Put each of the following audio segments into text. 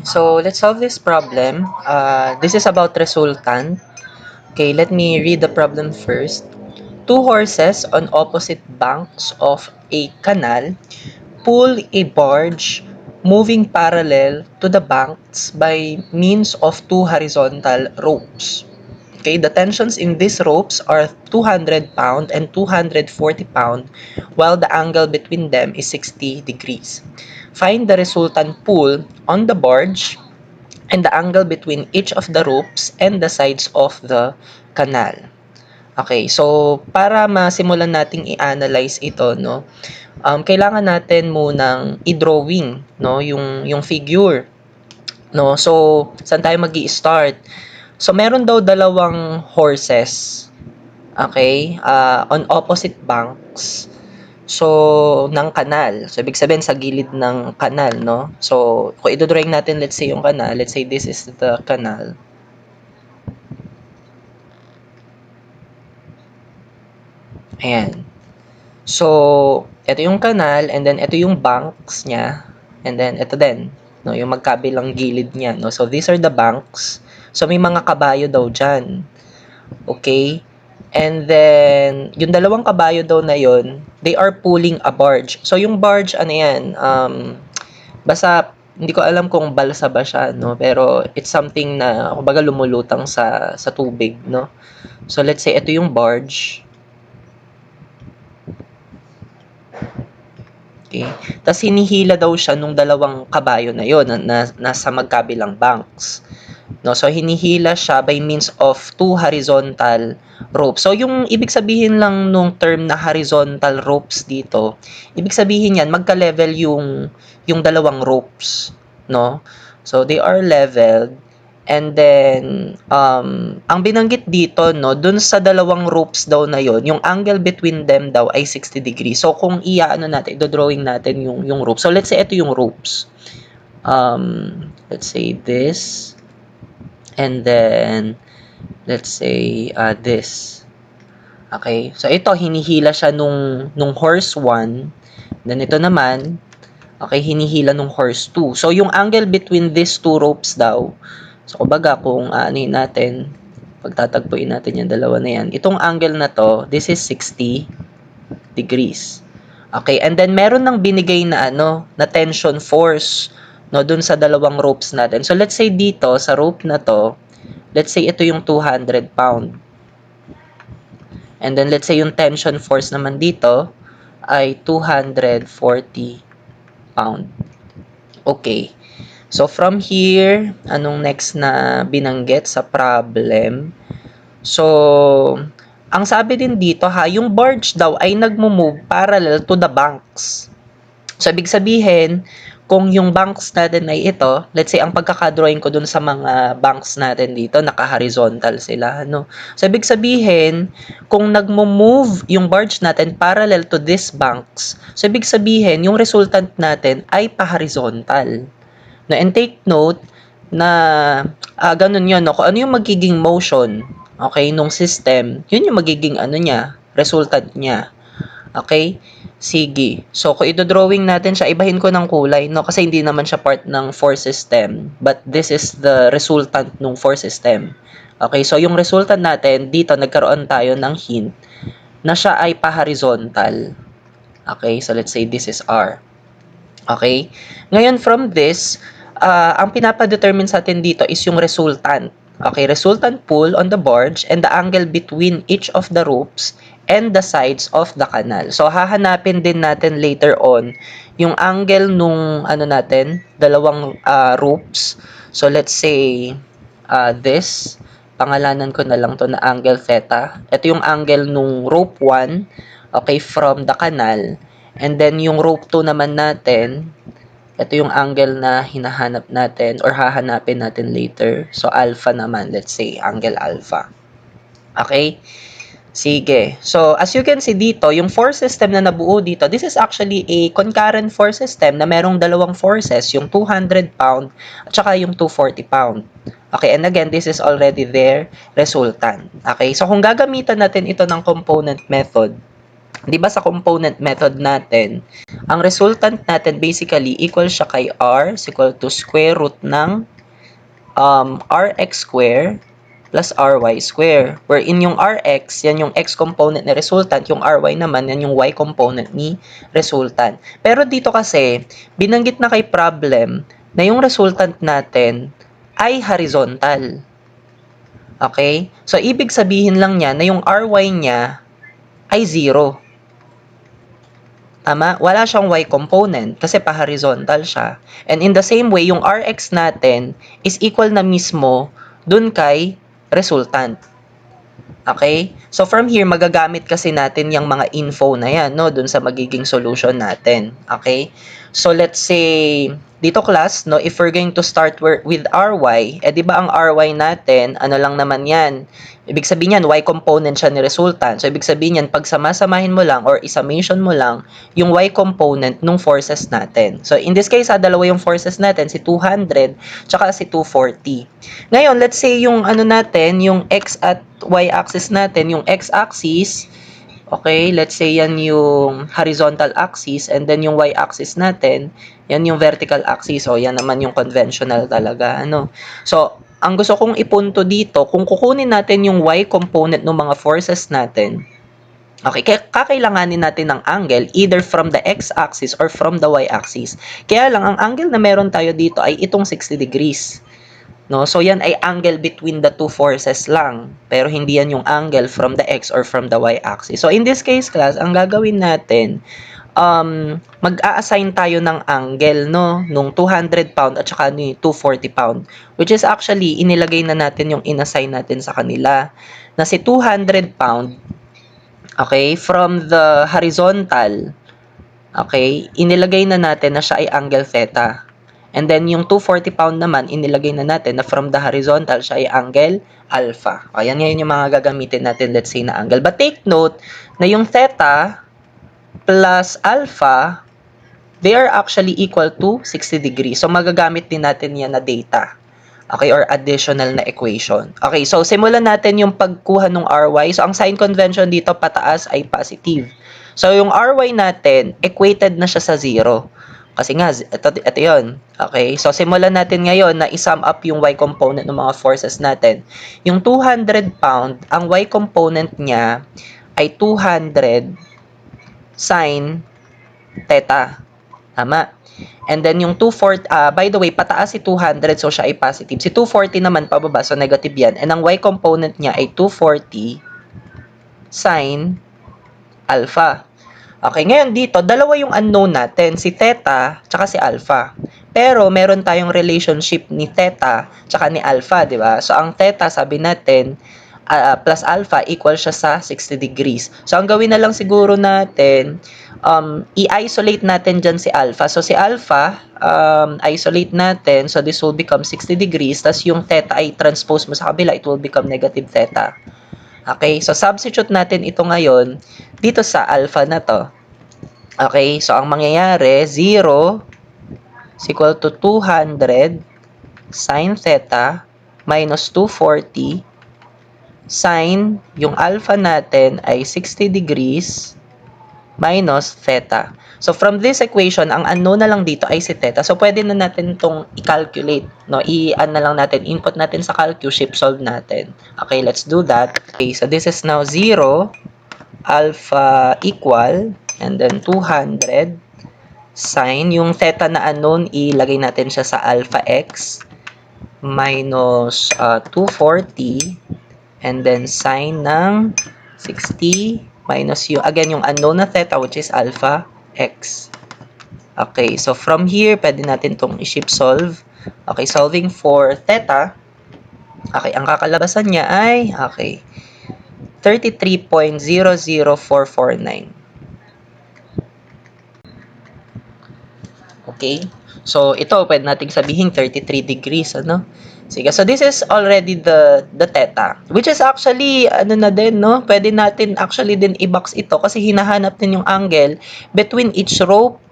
So let's solve this problem. This is about resultant. Okay, let me read the problem first. Two horses on opposite banks of a canal pull a barge moving parallel to the banks by means of two horizontal ropes. Okay, the tensions in these ropes are 200 pound and 240 pound, while the angle between them is 60 degrees. Find the resultant pull on the barge and the angle between each of the ropes and the sides of the canal. Okay, so para masimulan nating i-analyze ito, no, kailangan natin munang i-drawing, no, yung figure, no. So, saan tayo magi-start? So, meron daw dalawang horses, okay, on opposite banks. So, ng kanal. So, ibig sabihin sa gilid ng kanal, no? So, kung i-drawing natin, let's say yung kanal, let's say this is the canal. Ayan. So, ito yung kanal, and then ito yung banks niya, and then ito din, no, yung magkabilang gilid niya, no. So, these are the banks. So, may mga kabayo daw dyan. Okay? And then, yung dalawang kabayo daw na yon, they are pulling a barge. So, yung barge, ano yan, basta, hindi ko alam kung balsa ba siya, no? Pero, it's something na, kumbaga, lumulutang sa tubig, no? So, let's say, ito yung barge. Okay. Tapos hinihila daw siya nung dalawang kabayo na yon na nasa magkabilang banks. No, so hinihila siya by means of two horizontal ropes. So yung ibig sabihin lang nung term na horizontal ropes dito, ibig sabihin yan magka-level yung dalawang ropes, no? So they are leveled. And then, ang binanggit dito, no, dun sa dalawang ropes daw na yon, yung angle between them daw ay 60 degrees. So, kung iaano natin, do-drawing natin yung ropes. So, let's say, ito yung ropes. Let's say this. And then, let's say, this. Okay? So, ito, hinihila siya nung horse 1. Then, ito naman, okay, hinihila nung horse 2. So, yung angle between these two ropes daw, so, kumbaga, kung anuhin natin, pagtatagpuin natin yung dalawa na yan, itong angle na to, this is 60 degrees. Okay, and then meron nang binigay na na tension force, no, dun sa dalawang ropes natin. So, let's say dito, sa rope na to, let's say ito yung 200 pound. And then, let's say yung tension force naman dito ay 240 pound. Okay. So, from here, anong next na binanggit sa problem? So, ang sabi din dito yung barge daw ay nagmo-move parallel to the banks. So, ibig sabihin, kung yung banks natin ay ito, let's say, ang pagkakadrawing ko dun sa mga banks natin dito, naka-horizontal sila, no? So, ibig sabihin, kung nagmo-move yung barge natin parallel to these banks, so, ibig sabihin, yung resultant natin ay pa-horizontal. No, and take note na ganun yun, no? Kung ano yung magiging motion, okay, nung system, yun yung magiging niya, resultant niya. Okay? Sige. So, kung ito-drawing natin siya, ibahin ko ng kulay, no? Kasi hindi naman siya part ng force system. But this is the resultant ng force system. Okay? So, yung resultant natin, dito, nagkaroon tayo ng hint na siya ay pa-horizontal. Okay? So, let's say this is R. Okay? Ngayon, from this, ang pinapa-determine sa atin dito is yung resultant. Okay, resultant pull on the barge and the angle between each of the ropes and the sides of the canal. So, hahanapin din natin later on yung angle nung natin, dalawang ropes. So, let's say this, pangalanan ko na lang to na angle theta. Ito yung angle nung rope 1, okay, from the canal. And then, yung rope 2 naman natin, ito yung angle na hinahanap natin or hahanapin natin later. So, alpha naman, let's say, angle alpha. Okay? Sige. So, as you can see dito, yung force system na nabuo dito, this is actually a concurrent force system na merong dalawang forces, yung 200 pound at saka yung 240 pound. Okay, and again, this is already their resultant. Okay, so kung gagamitan natin ito ng component method, 'Di ba sa component method natin, ang resultant natin basically equal siya kay r is equal to square root ng rx square plus ry square. Wherein yung rx, yan yung x component ni resultant, yung ry naman, yan yung y component ni resultant. Pero dito kasi, binanggit na kay problem na yung resultant natin ay horizontal. Okay? So, ibig sabihin lang niya na yung ry niya ay 0. Tama? Wala siyang y component kasi pa-horizontal siya. And in the same way, yung rx natin is equal na mismo dun kay resultant. Okay? So from here, magagamit kasi natin yung mga info na yan, no? Dun sa magiging solution natin. Okay? So let's say, dito class, no? If we're going to start with ry, di ba ang ry natin, ano lang naman yan? Ibig sabihin yan, y component siya ni resultant. So ibig sabihin yan, pag samasamahin mo lang or isummation mo lang yung y component nung forces natin. So in this case, dalawa yung forces natin, si 200 tsaka si 240. Ngayon, let's say yung ano natin, yung x at y-axis natin, yung x-axis, okay, let's say yan yung horizontal axis, and then yung y-axis natin, yan yung vertical axis. So, yan naman yung conventional talaga, ano. So, ang gusto kong ipunto dito, kung kukunin natin yung y component ng mga forces natin, okay, kakailanganin natin ng angle either from the x-axis or from the y-axis. Kaya lang, ang angle na meron tayo dito ay itong 60 degrees. No? So, yan ay angle between the two forces lang. Pero hindi yan yung angle from the x or from the y-axis. So, in this case, class, ang gagawin natin, mag-a-assign tayo ng angle, no? Nung 200 pound at saka ni 240 pound. Which is actually, inilagay na natin yung inassign natin sa kanila. Na si 200 pound, okay, from the horizontal, okay, inilagay na natin na siya ay angle theta. And then, yung 240 pound naman, inilagay na natin na from the horizontal, siya ay angle alpha. Ayan ngayon yung mga gagamitin natin, let's say, na angle. But take note na yung theta plus alpha, they are actually equal to 60 degrees. So, magagamit din natin yan na data. Okay, or additional na equation. Okay, so simulan natin yung pagkuha ng ry. So, ang sign convention dito pataas ay positive. So, yung ry natin, equated na siya sa 0. Kasi nga, ito yun. Okay, so simulan natin ngayon na i-sum up yung y component ng mga forces natin. Yung 200 pound, ang y component niya ay 200 sin theta. Tama. And then yung 240, by the way, pataas si 200, so siya ay positive. Si 240 naman pababa, so negative yan. And ang y component niya ay 240 sin alpha. Okay, ngayon dito, dalawa yung unknown natin, si theta tsaka si alpha. Pero meron tayong relationship ni theta tsaka ni alpha, di ba? So ang theta, sabi natin, plus alpha equal siya sa 60 degrees. So ang gawin na lang siguro natin, i-isolate natin dyan si alpha. So si alpha, isolate natin. So this will become 60 degrees. Tas yung theta ay transpose mo sa kabila, it will become negative theta. Okay, so substitute natin ito ngayon dito sa alpha na to. Okay, so ang mangyayari, 0 is equal to 200 sin theta minus 240 sin, yung alpha natin ay 60 degrees minus theta. So from this equation, ang unknown na lang dito ay si theta. So pwede na natin itong i-calculate, no? I-ano na lang natin, input natin sa calculus, shift solve natin. Okay, let's do that. Okay, so this is now 0, alpha equal, and then 200 sin, yung theta na unknown, ilagay natin siya sa alpha x minus 240, and then sin ng 60 minus yung, again, yung unknown na theta, which is alpha x. Okay, so from here, pwede natin itong i-shift solve. Okay, solving for theta. Okay, ang kakalabasan niya ay, okay, 33.00449. Okay, so ito, pwede nating sabihin 33 degrees, ano? Sige, so this is already the theta, which is actually, ano na din, no? Pwede natin actually din i-box ito kasi hinahanap din yung angle between each rope,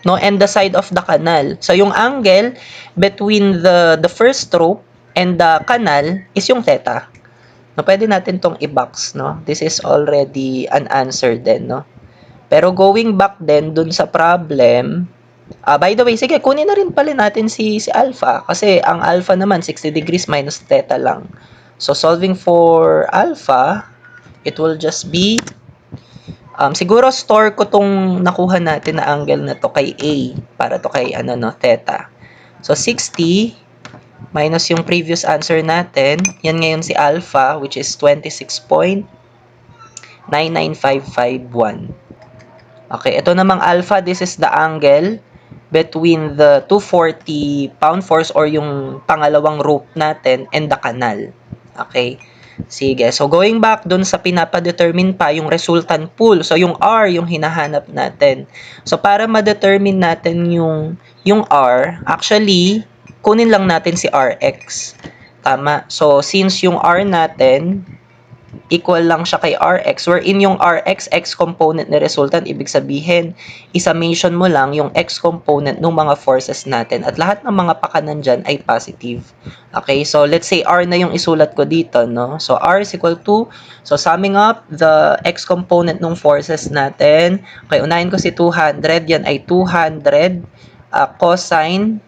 no, and the side of the canal. So, yung angle between the first rope and the canal is yung theta. No, pwede natin tong i-box, no? This is already an answer din, no? Pero going back din dun sa problem, by the way, sige, kunin na rin pala natin si alpha kasi ang alpha naman 60 degrees minus theta lang. So solving for alpha, it will just be siguro store ko tong nakuha natin na angle na to kay A para to kay ano no, theta. So 60 minus yung previous answer natin, yan ngayon si alpha which is 26.99551. Okay, ito namang alpha, this is the angle between the 240 pound force or yung pangalawang rope natin and the canal. Okay? Sige. So, going back dun sa pinapa-determine pa yung resultant pool. So, yung R yung hinahanap natin. So, para ma-determine natin yung R, actually, kunin lang natin si Rx. Tama. So, since yung R natin equal lang siya kay Rx, wherein yung Rx, X component na resultant, ibig sabihin, isummation mo lang yung X component ng mga forces natin at lahat ng mga pakanan dyan ay positive. Okay, so let's say R na yung isulat ko dito, no? So R is equal to, so summing up the X component ng forces natin, okay, unahin ko si 200, yan ay 200 cosine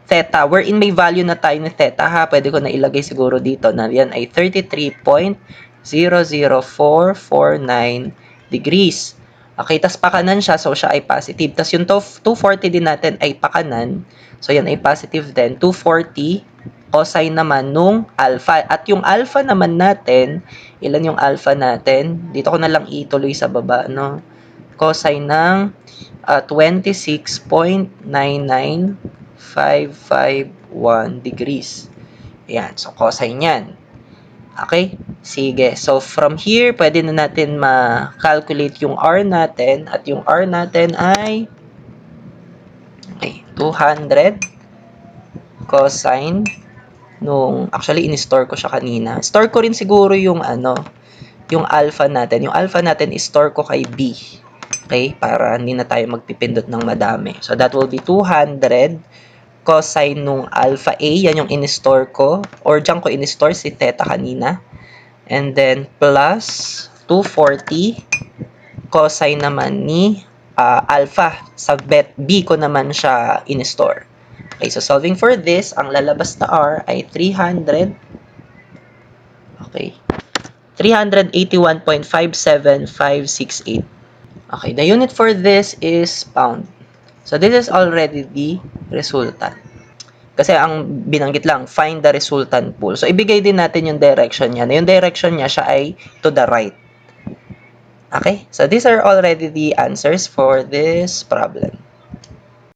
theta, wherein may value na tayo ni theta ha, pwede ko na ilagay siguro dito na yan ay 33.00449 degrees. Okay, tas pakanan siya, so siya ay positive. Tas yung 240 din natin ay pakanan, so yan ay positive din. 240 cosine naman nung alpha. At yung alpha naman natin, ilan yung alpha natin? Dito ko na lang ituloy sa baba, no? Cosine ng 26.99551 degrees. Ayan, so cosine yan. Okay? Sige. So, from here, pwede na natin ma-calculate yung R natin. At yung R natin ay 200 cosine nung, actually, in-store ko siya kanina. Store ko rin siguro yung yung alpha natin. Yung alpha natin, i-store ko kay B. Okay? Para hindi na tayo magpipindot ng madami. So, that will be 200 cosine nung alpha A. Yan yung in-store ko. Or dyan ko in-store si theta kanina. And then, plus 240 cosine naman ni alpha. Sa B ko naman siya in-store. Okay, so solving for this, ang lalabas na R ay 300. Okay. 381.57568. Okay, the unit for this is pound. So, this is already the resultant. Kasi ang binanggit lang, find the resultant pool. So, ibigay din natin yung direction niya. Yung direction niya, siya ay to the right. Okay? So, these are already the answers for this problem.